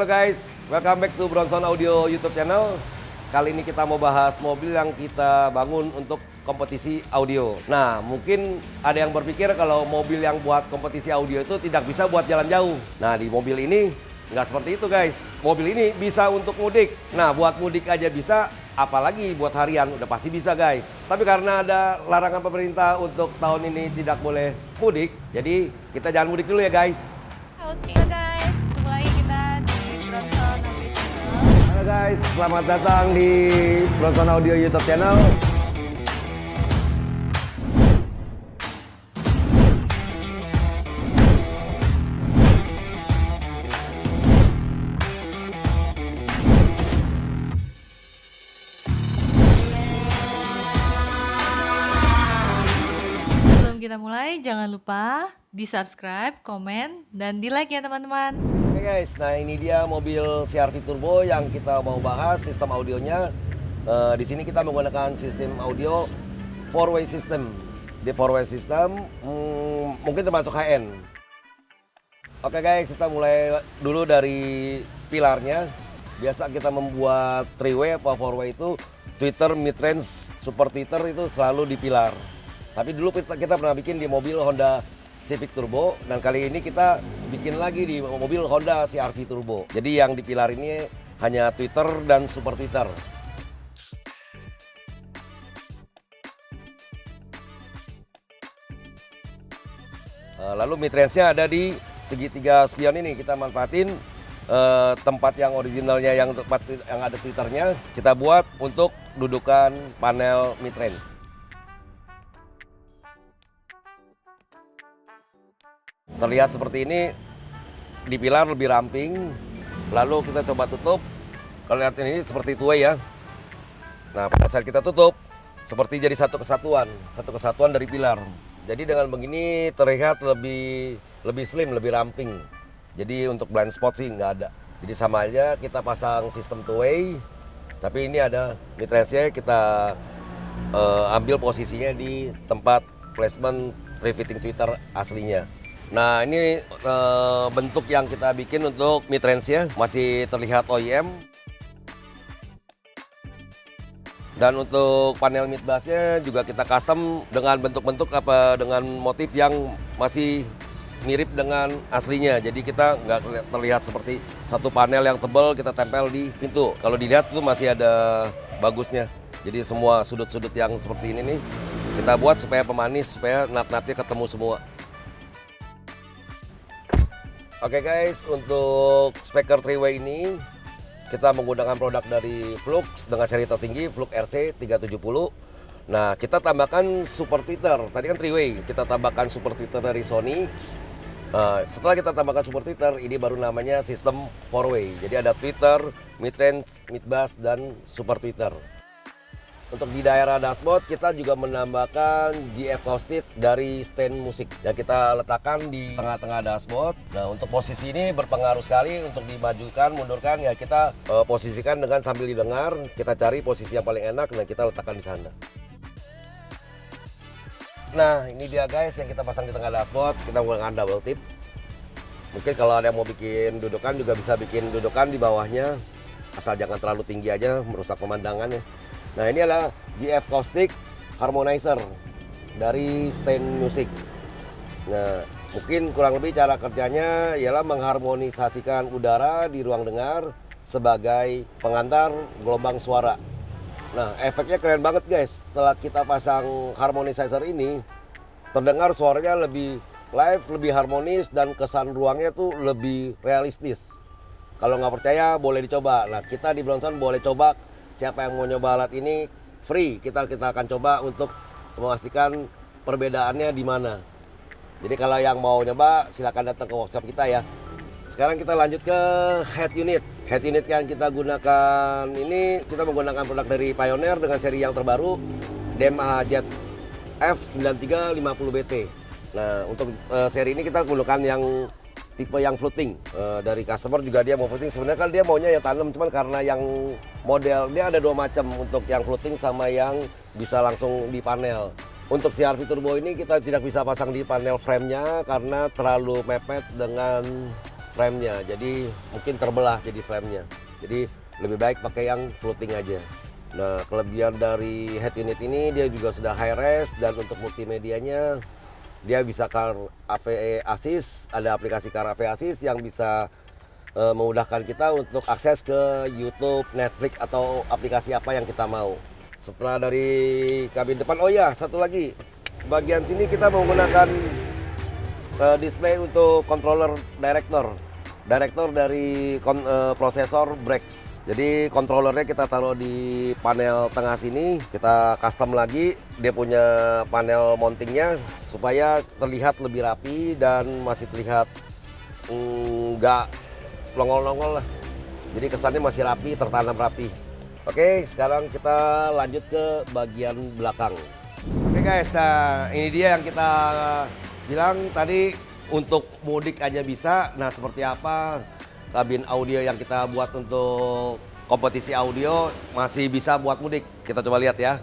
Halo guys, welcome back to Bronson Audio YouTube channel. Kali ini kita mau bahas mobil yang kita bangun untuk kompetisi audio. Nah, mungkin ada yang berpikir kalau mobil yang buat kompetisi audio itu tidak bisa buat jalan jauh. Nah, di mobil ini nggak seperti itu guys. Mobil ini bisa untuk mudik. Nah, buat mudik aja bisa, apalagi buat harian udah pasti bisa guys. Tapi karena ada larangan pemerintah untuk tahun ini tidak boleh mudik, jadi kita jangan mudik dulu ya guys. Oke guys, mulai kita di Bronson Audio Channel. Halo guys, selamat datang di Bronson Audio YouTube channel. Sebelum kita mulai, jangan lupa di subscribe, komen, dan di like ya teman-teman. Oke guys, nah ini dia mobil CR-V Turbo yang kita mau bahas sistem audionya. Di sini kita menggunakan sistem audio 4-way system. Di 4-way system mungkin termasuk high-end. Oke guys, kita mulai dulu dari pilarnya. Biasa kita membuat 3-way atau 4-way itu tweeter, mid-range, super tweeter itu selalu di pilar. Tapi dulu kita pernah bikin di mobil Honda Civic Turbo, dan kali ini kita bikin lagi di mobil Honda CR-V Turbo. Jadi yang di pilar ini hanya tweeter dan super tweeter. Lalu mid-range-nya ada di segitiga spion ini. Kita manfaatin tempat yang originalnya yang ada tweeternya, kita buat untuk dudukan panel mid-range. Terlihat seperti ini, di pilar lebih ramping. Lalu kita coba tutup. Kalau lihat ini seperti two-way ya. Nah, pada saat kita tutup, seperti jadi satu kesatuan dari pilar. Jadi dengan begini terlihat lebih slim, lebih ramping. Jadi untuk blind spot sih nggak ada. Jadi sama aja kita pasang sistem two-way, tapi ini ada mid-range-nya, kita ambil posisinya di tempat placement refitting tweeter aslinya. Nah, ini bentuk yang kita bikin untuk mid-range-nya, masih terlihat OEM. Dan untuk panel mid bass-nya juga kita custom dengan bentuk-bentuk dengan motif yang masih mirip dengan aslinya. Jadi kita nggak terlihat seperti satu panel yang tebal kita tempel di pintu. Kalau dilihat tuh masih ada bagusnya. Jadi semua sudut-sudut yang seperti ini nih kita buat supaya pemanis, supaya nat-natnya ketemu semua. Oke guys, untuk speaker 3-way ini kita menggunakan produk dari Flux dengan seri tertinggi, Flux RC 370. Nah, kita tambahkan super tweeter. Tadi kan 3-way, kita tambahkan super tweeter dari Sony. Setelah kita tambahkan super tweeter, ini baru namanya sistem 4-way. Jadi ada tweeter, mid-range, mid-bass, dan super tweeter. Untuk di daerah dashboard kita juga menambahkan GF Acoustic dari stand musik yang kita letakkan di tengah-tengah dashboard. Nah, untuk posisi ini berpengaruh sekali untuk dimajukan, mundurkan, ya kita posisikan dengan sambil didengar, kita cari posisi yang paling enak dan kita letakkan di sana. Nah, ini dia guys yang kita pasang di tengah dashboard, kita menggunakan double tip. Mungkin kalau ada yang mau bikin dudukan juga bisa bikin dudukan di bawahnya, asal jangan terlalu tinggi aja merusak pemandangan ya. Nah, ini adalah GF Acoustic Harmonizer dari stand music. Nah, mungkin kurang lebih cara kerjanya ialah mengharmonisasikan udara di ruang dengar sebagai pengantar gelombang suara. Nah, efeknya keren banget guys. Setelah kita pasang harmonizer ini, terdengar suaranya lebih live, lebih harmonis, dan kesan ruangnya tuh lebih realistis. Kalau nggak percaya boleh dicoba. Nah, kita di Bronson boleh coba. Siapa yang mau nyoba alat ini free, kita akan coba untuk memastikan perbedaannya di mana. Jadi kalau yang mau nyoba silakan datang ke workshop kita ya. Sekarang kita lanjut ke head unit. Head unit yang kita gunakan ini, kita menggunakan produk dari Pioneer dengan seri yang terbaru DMA Jet F9350BT. Nah, untuk seri ini kita gunakan yang tipe yang floating. Dari customer juga dia mau floating. Sebenarnya kan dia maunya yang tanam, cuman karena yang model dia ada dua macam, untuk yang floating sama yang bisa langsung di panel. Untuk CR-V Turbo ini kita tidak bisa pasang di panel frame-nya karena terlalu mepet dengan frame-nya. Jadi mungkin terbelah jadi frame-nya. Jadi lebih baik pakai yang floating aja. Nah, kelebihan dari head unit ini dia juga sudah high res, dan untuk multimedianya dia bisa car AV Assist, ada aplikasi car AV Assist yang bisa memudahkan kita untuk akses ke YouTube, Netflix atau aplikasi apa yang kita mau. Setelah dari kabin depan, oh ya satu lagi, bagian sini kita menggunakan display untuk controller director dari prosesor Brex. Jadi controllernya kita taruh di panel tengah sini, kita custom lagi, dia punya panel mountingnya supaya terlihat lebih rapi dan masih terlihat nggak nongol-nongol lah. Jadi kesannya masih rapi, tertanam rapi. Oke, sekarang kita lanjut ke bagian belakang. Oke guys, nah ini dia yang kita bilang tadi, untuk mudik aja bisa. Nah, seperti apa kabin audio yang kita buat untuk kompetisi audio masih bisa buat mudik. Kita coba lihat ya.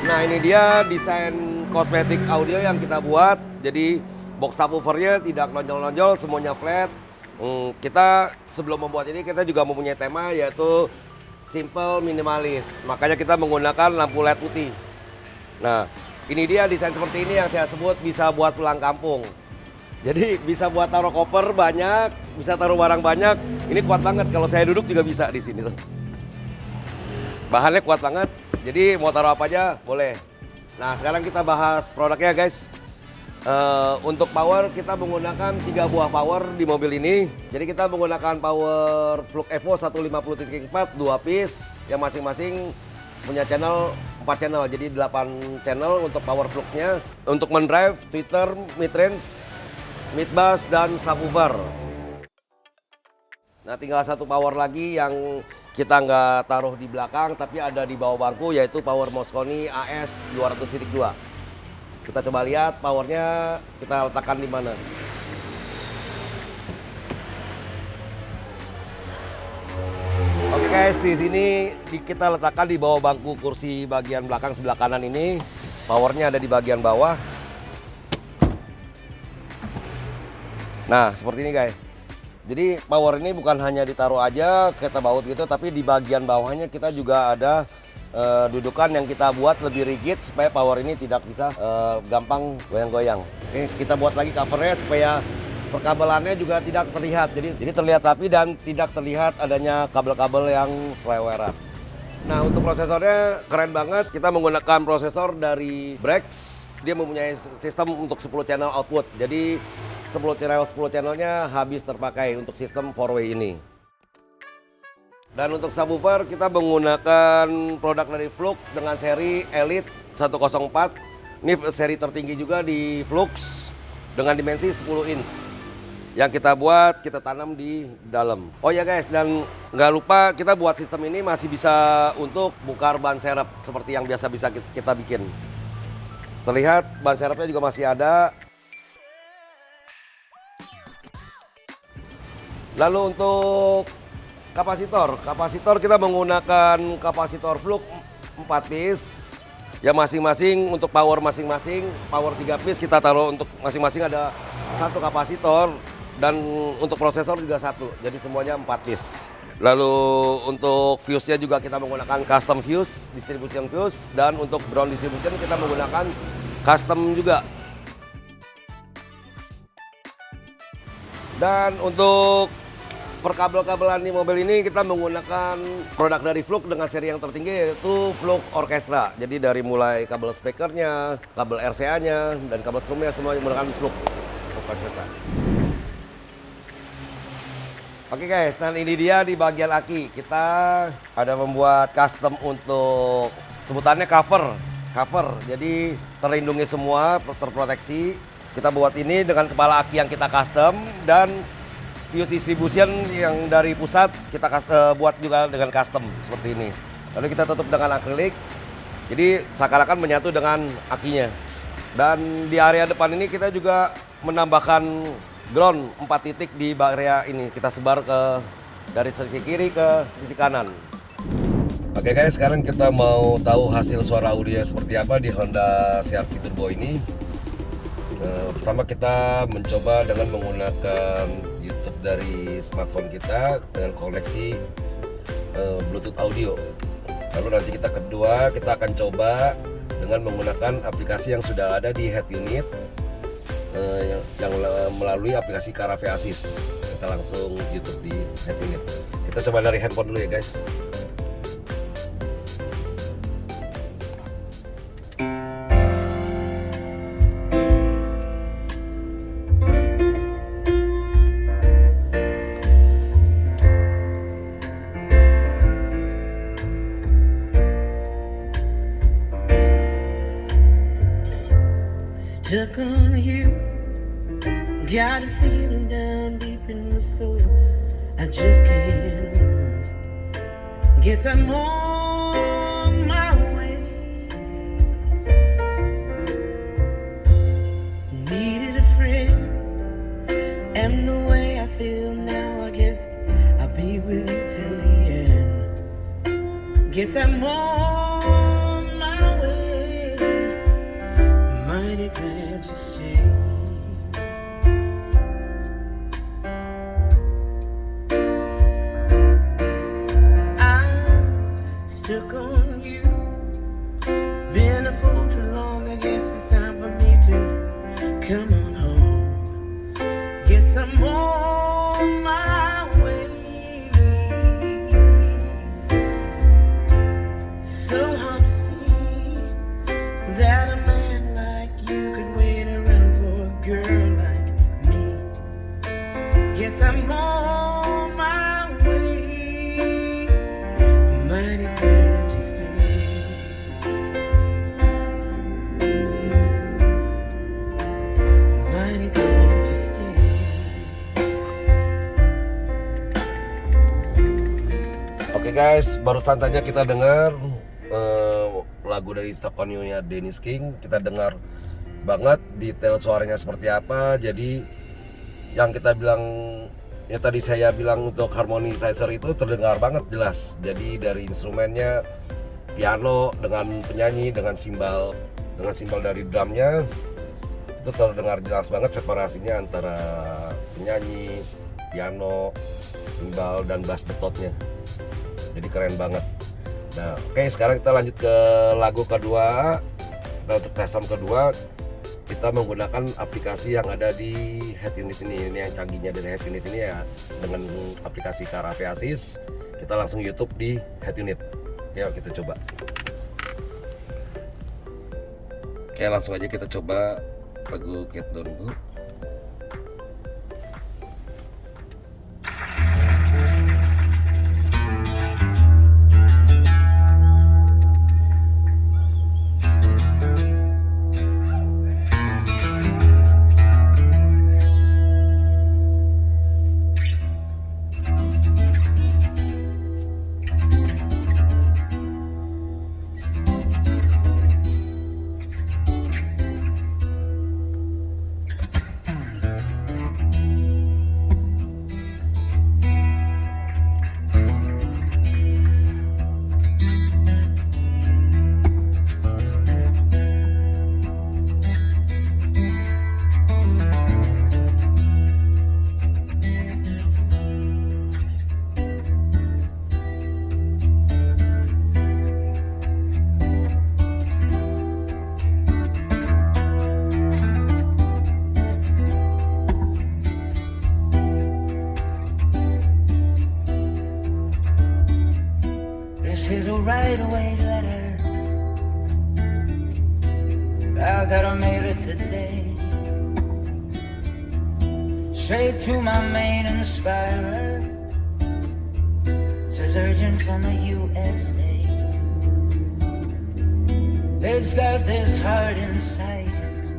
Nah, ini dia desain kosmetik audio yang kita buat. Jadi box subwoofernya tidak nonjol-nonjol, semuanya flat. Kita sebelum membuat ini kita juga mempunyai tema yaitu simple minimalis. Makanya kita menggunakan lampu LED putih. Nah, ini dia desain seperti ini yang saya sebut bisa buat pulang kampung. Jadi bisa buat taruh koper banyak, bisa taruh barang banyak. Ini kuat banget, kalau saya duduk juga bisa di sini tuh. Bahannya kuat banget, jadi mau taruh apa aja boleh. Nah, sekarang kita bahas produknya guys. Untuk power kita menggunakan 3 buah power di mobil ini. Jadi kita menggunakan power Flux Evo 150.4 2 piece yang masing-masing punya 4 channel. Jadi 8 channel untuk power flux-nya. Untuk mendrive, tweeter, mid-range, mid-bass dan subwoofer. Nah, tinggal satu power lagi yang kita nggak taruh di belakang tapi ada di bawah bangku, yaitu power Mosconi AS 200-2. Kita coba lihat powernya kita letakkan di mana. Oke guys, di sini kita letakkan di bawah bangku kursi bagian belakang sebelah kanan ini. Powernya ada di bagian bawah. Nah, seperti ini guys. Jadi power ini bukan hanya ditaruh aja kita baut gitu, tapi di bagian bawahnya kita juga ada dudukan yang kita buat lebih rigid supaya power ini tidak bisa gampang goyang-goyang. Oke, kita buat lagi covernya supaya perkabelannya juga tidak terlihat. Jadi terlihat rapi dan tidak terlihat adanya kabel-kabel yang seleweran. Nah, untuk prosesornya keren banget. Kita menggunakan prosesor dari Brex. Dia mempunyai sistem untuk 10 channel output. Jadi 10 channelnya habis terpakai untuk sistem 4-way ini. Dan untuk subwoofer kita menggunakan produk dari Flux dengan seri Elite 104. Ini seri tertinggi juga di Flux dengan dimensi 10 inch. Yang kita buat, kita tanam di dalam. Oh ya guys, dan nggak lupa kita buat sistem ini masih bisa untuk bukar ban serep seperti yang biasa bisa kita bikin. Terlihat ban serepnya juga masih ada. Lalu untuk kapasitor kita menggunakan kapasitor Flux 4 piece yang masing-masing untuk power masing-masing, power 3 piece kita taruh untuk masing-masing ada 1 kapasitor, dan untuk prosesor juga 1, jadi semuanya 4 piece. Lalu untuk fuse-nya juga kita menggunakan custom fuse, distribution fuse, dan untuk ground distribution kita menggunakan custom juga. Dan untuk perkabel-kabelan di mobil ini kita menggunakan produk dari Flux dengan seri yang tertinggi yaitu Flux Orchestra. Jadi dari mulai kabel speakernya, kabel RCA-nya, dan kabel strumnya semuanya menggunakan Flux Orchestra. Oke guys, dan ini dia di bagian aki. Kita ada membuat custom untuk sebutannya cover. Jadi terlindungi semua, terproteksi. Kita buat ini dengan kepala aki yang kita custom, dan fuse distribution yang dari pusat kita buat juga dengan custom seperti ini. Lalu kita tutup dengan akrilik, jadi seakan-akan menyatu dengan akinya. Dan di area depan ini kita juga menambahkan ground 4 titik di area ini. Kita sebar dari sisi kiri ke sisi kanan. Oke guys, sekarang kita mau tahu hasil suara audio seperti apa di Honda CR-V Turbo ini. Pertama kita mencoba dengan menggunakan YouTube dari smartphone kita dengan koneksi Bluetooth audio. Lalu nanti kedua kita akan coba dengan menggunakan aplikasi yang sudah ada di head unit yang melalui aplikasi Caravelle Assist. Kita langsung YouTube di head unit. Kita coba dari handphone dulu ya guys. Stuck on you, got a feeling down deep in my soul. I just can't lose. Guess I'm on my way. Needed a friend, and the way I feel now, I guess I'll be with you till the end. Guess I'm on my way. Mighty glad you stayed. Stuck on you, been a fool too long. I guess it's time for me to come on home. Guess I'm on my way. So hard to see that a man like you could wait around for a girl like me. Guess I'm on my way. Mighty glad you stayed. Mighty glad you stayed. Oke guys, barusan saja kita dengar lagu dari Staccato-nya Dennis King. Kita dengar banget detail suaranya seperti apa. Jadi yang kita bilang, ya tadi saya bilang untuk harmonizer itu terdengar banget jelas. Jadi dari instrumennya, piano dengan penyanyi, dengan simbal dari drumnya, itu terdengar jelas banget separasinya antara penyanyi, piano, simbal dan bass betotnya. Jadi keren banget. Nah, oke, sekarang kita lanjut ke lagu kedua. Nah, untuk tes sound kedua kita menggunakan aplikasi yang ada di head unit ini. Ini yang canggihnya dari head unit ini ya, dengan aplikasi Caravelle Assist. Kita langsung YouTube di head unit. Yuk kita coba. Oke, langsung aja kita coba lagu Get Down Go. This is a right away letter. I gotta mail it today. Straight to my main inspirer. Says urgent from the USA. It's got this heart inside it.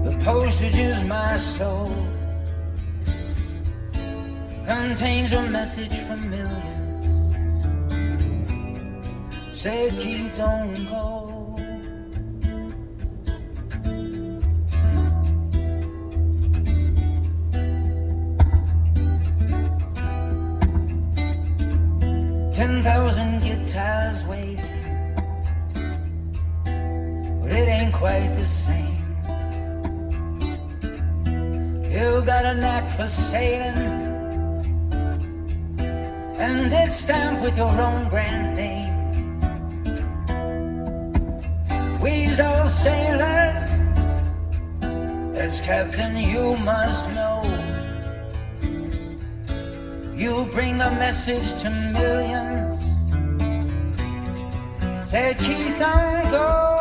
The postage is my soul. Contains a message from millions. Say keep, don't go. 10,000 guitars waiting, but it ain't quite the same. You got a knack for sailing, and it's stamped with your own brand name. We's all sailors, as captain you must know. You bring a message to millions, say keep on go.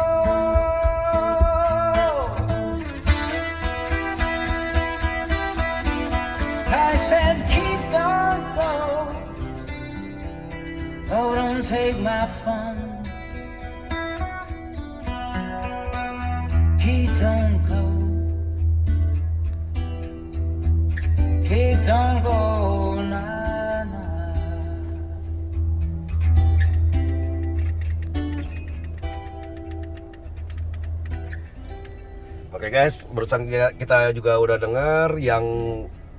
I said keep on go. Oh, don't take my fun. Keep on go. Keep on go. Oke guys, barusan kita juga udah dengar yang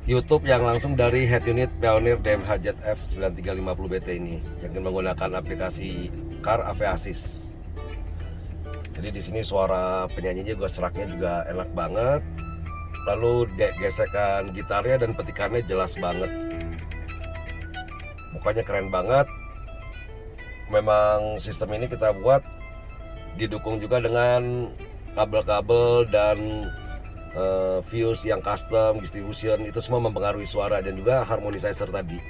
YouTube yang langsung dari Head Unit Pioneer DMH F9350BT ini yang menggunakan aplikasi Car AV Assist. Jadi di sini suara penyanyinya juga seraknya juga enak banget. Lalu gesekan gitarnya dan petikannya jelas banget. Mukanya keren banget. Memang sistem ini kita buat didukung juga dengan kabel-kabel dan fuse yang custom, distribution, itu semua mempengaruhi suara dan juga harmonizer tadi.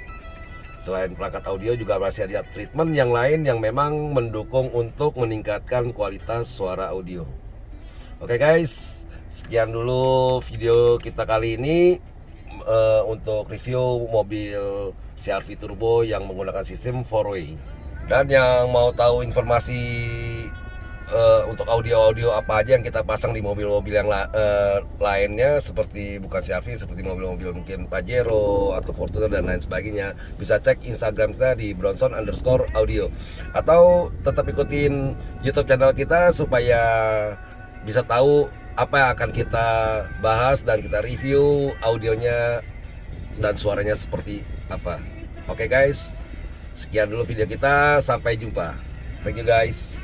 Selain perangkat audio juga masih ada treatment yang lain yang memang mendukung untuk meningkatkan kualitas suara audio. Oke guys, sekian dulu video kita kali ini untuk review mobil CR-V Turbo yang menggunakan sistem 4-way. Dan yang mau tahu informasi untuk audio apa aja yang kita pasang di mobil-mobil yang lainnya, seperti bukan CR-V, seperti mobil-mobil mungkin Pajero atau Fortuner dan lain sebagainya, bisa cek Instagram kita di bronson_audio, atau tetap ikutin YouTube channel kita supaya bisa tahu apa yang akan kita bahas dan kita review audionya dan suaranya seperti apa. Oke guys, sekian dulu video kita, sampai jumpa. Thank you guys.